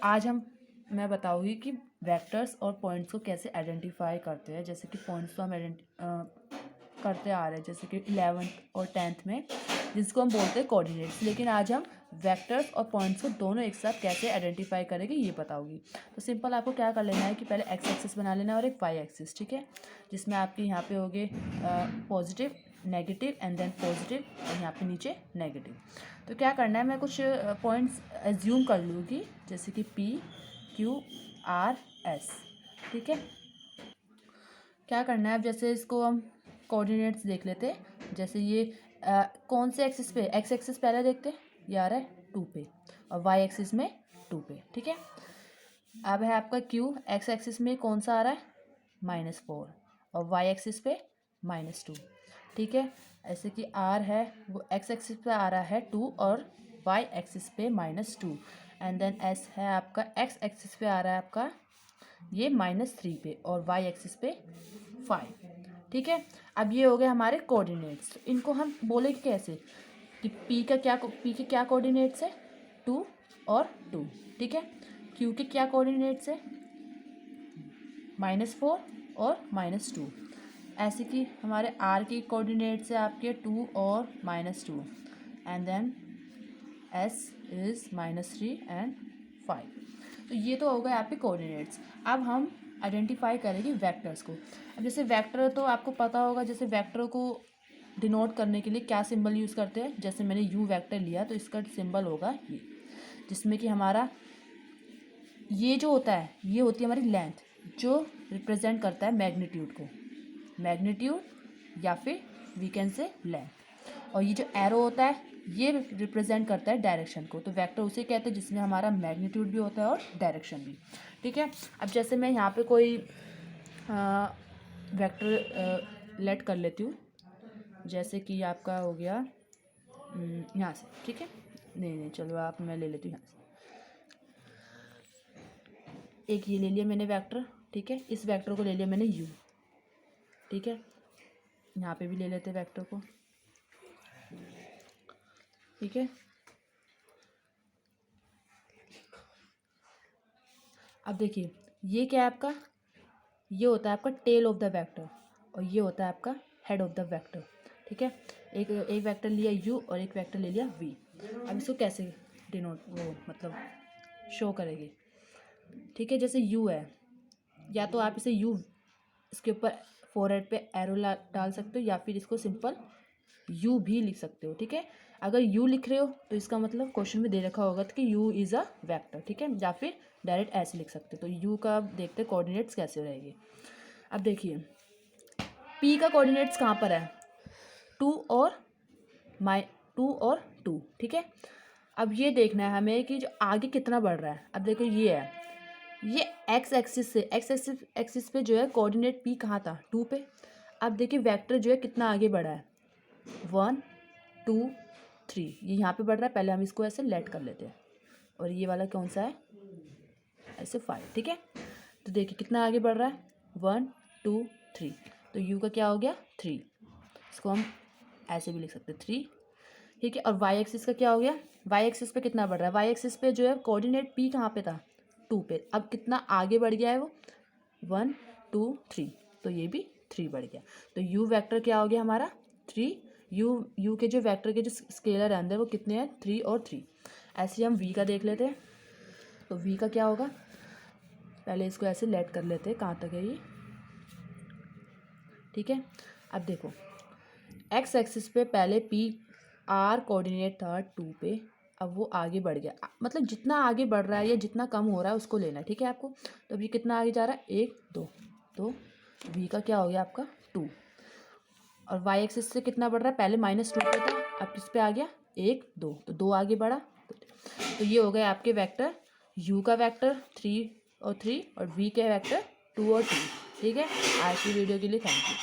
आज मैं बताऊँगी कि वेक्टर्स और पॉइंट्स को कैसे आइडेंटिफाई करते हैं। जैसे कि पॉइंट्स तो हम करते आ रहे हैं, जैसे कि 11th और 10th में, जिसको हम बोलते हैं कोऑर्डिनेट्स। लेकिन आज हम वेक्टर्स और पॉइंट्स को दोनों एक साथ कैसे आइडेंटिफाई करेंगे ये बताऊँगी। तो सिंपल आपको क्या कर लेना है कि पहले एक्स एक्सिस बना लेना है और एक वाई एक्सिस, ठीक है, जिसमें आपके यहाँ पे हो गए positive, negative and then positive, और यहाँ पे नीचे नेगेटिव। तो क्या करना है, मैं कुछ पॉइंट्स एज्यूम कर लूँगी, जैसे कि पी क्यू आर एस, ठीक है। क्या करना है, अब जैसे इसको हम कोऑर्डिनेट्स देख लेते हैं। जैसे ये कौन से एक्सिस पे, एक्स एक्सिस पहले देखते हैं, ये आ रहा है 2 पे और वाई एक्सिस में 2 पे, ठीक है। अब है आपका क्यू, एक्स एक्सिस में कौन सा आ रहा है -4 और वाई एक्सिस पे -2, ठीक है। ऐसे कि आर है वो एक्स एक्सिस पे आ रहा है 2 और वाई एक्सिस पे -2, एंड देन एस है आपका एक्स एक्सिस पे आ रहा है आपका ये -3 पे और वाई एक्सिस पे 5, ठीक है। अब ये हो गए हमारे कोऑर्डिनेट्स। तो इनको हम बोलेंगे कैसे कि पी के क्या कोऑर्डिनेट्स है 2 और 2, ठीक है। क्यू के क्या कोऑर्डिनेट्स है -4 और -2। ऐसे कि हमारे आर की कोऑर्डिनेट्स है आपके 2 और -2, and then S is -3 and 5। तो ये तो हो गए आपके कोऑर्डिनेट्स। अब हम आइडेंटिफाई करेंगे वेक्टर्स को। अब जैसे वेक्टर तो आपको पता होगा, जैसे वेक्टर को डिनोट करने के लिए क्या सिंबल यूज़ करते हैं। जैसे मैंने यू वेक्टर लिया तो इसका सिंबल होगा ये, जिसमें कि हमारा ये जो होता है ये होती है हमारी लेंथ, जो रिप्रेजेंट करता है मैग्नीट्यूड को, मैग्नीट्यूड या फिर वी कैन से लेंथ। और ये जो एरो होता है ये रिप्रेजेंट करता है डायरेक्शन को। तो वेक्टर उसे कहते हैं जिसमें हमारा मैग्नीट्यूड भी होता है और डायरेक्शन भी, ठीक है। अब जैसे मैं यहाँ पे कोई वेक्टर लेट कर लेती हूँ, जैसे कि आपका हो गया यहाँ से, ठीक है। नहीं चलो आप, मैं ले लेती हूँ यहाँ से। एक ये ले लिया मैंने वेक्टर, ठीक है। इस वेक्टर को ले लिया मैंने यू, ठीक है। यहाँ पे भी ले लेते वेक्टर को, ठीक है। अब देखिए ये क्या है आपका, ये होता है आपका टेल ऑफ द वेक्टर और ये होता है आपका हेड ऑफ द वेक्टर, ठीक है। एक वेक्टर लिया यू और एक वेक्टर ले लिया वी। अब इसको कैसे डिनोट मतलब शो करेंगे, ठीक है। जैसे यू है, या तो आप इसे यू इसके ऊपर फोरहेड पे एरो डाल सकते हो, या फिर इसको सिंपल यू भी लिख सकते हो, ठीक है। अगर यू लिख रहे हो तो इसका मतलब क्वेश्चन में दे रखा होगा कि यू इज़ अ वेक्टर, ठीक है। या फिर डायरेक्ट ऐसे लिख सकते हो। तो यू का देखते हैं कोऑर्डिनेट्स कैसे रहेंगे। अब देखिए पी का कोऑर्डिनेट्स कहाँ पर है 2 और 2, ठीक है। अब ये देखना है हमें कि जो आगे कितना बढ़ रहा है। अब देखो ये है, ये एक्स एक्सिस से एक्सिस पे जो है कोऑर्डिनेट पी कहाँ था 2 पे। अब देखिए वेक्टर जो है कितना आगे बढ़ा है 1 2 3, ये यहाँ पे बढ़ रहा है। पहले हम इसको ऐसे लेट कर लेते हैं, और ये वाला कौन सा है ऐसे 5, ठीक है। तो देखिए कितना आगे बढ़ रहा है 1 2 3, तो यू का क्या हो गया 3, इसको हम ऐसे भी लिख सकते हैं 3, ठीक है। और वाई एक्सिस का क्या हो गया, वाई एक्सिस पे कितना बढ़ रहा है, वाई एक्सिस पे जो है कोऑर्डिनेट पी कहाँ पे था 2 पे। अब कितना आगे बढ़ गया है वो 1 2 3, तो ये भी 3 बढ़ गया। तो यू वेक्टर क्या हो गया हमारा 3। यू के जो वेक्टर के जो स्केलर है अंदर वो कितने हैं 3 और 3। ऐसे ही हम वी का देख लेते हैं। तो वी का क्या होगा, पहले इसको ऐसे लेट कर लेते हैं कहाँ तक है ये, ठीक है। अब देखो एक्स एक्सिस पे पहले पी आर कोऑर्डिनेट था 2 पे, अब वो आगे बढ़ गया। मतलब जितना आगे बढ़ रहा है या जितना कम हो रहा है उसको लेना है, ठीक है आपको। तो अभी कितना आगे जा रहा है 1 2, तो वी का क्या हो गया आपका 2। और वाई एक्सिस से कितना बढ़ रहा है, पहले -2 पे था, अब किस पे आ गया 1 2, तो 2 आगे बढ़ा। तो ये हो गए आपके वेक्टर, यू का वेक्टर 3 और 3 और वी के वेक्टर 2 और 2, ठीक है। आज की वीडियो के लिए थैंक यू।